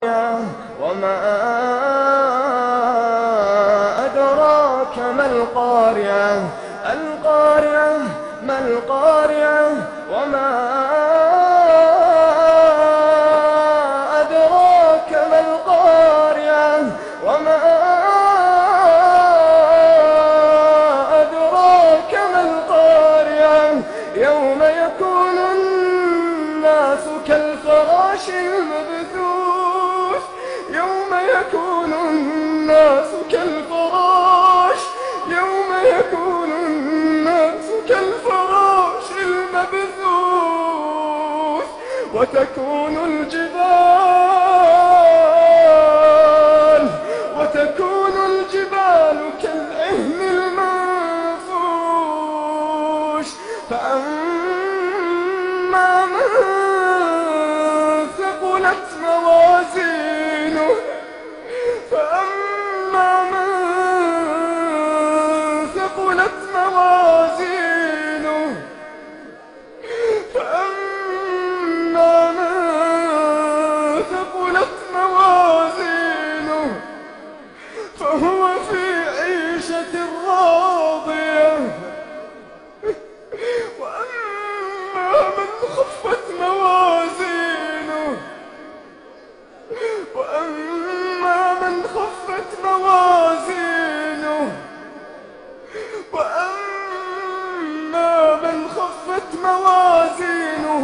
وما أدراك ما القارعة القارعة ما القارعة وما أدراك ما القارعة وما أدراك ما القارعة يوم يكون الناس كالفراش المبثوث يوم يكون الناس كالفراش يوم يكون الناس كالفراش المبثوث وتكون الجبال كالعهن المنفوش فأما من ثقلت موازينه فأما من ثقلت موازينه فأما من ثقلت موازينه فهو في عيشة راضية وأما من خفت موازينه وأما من خفت موازينه وأما من خفت موازينه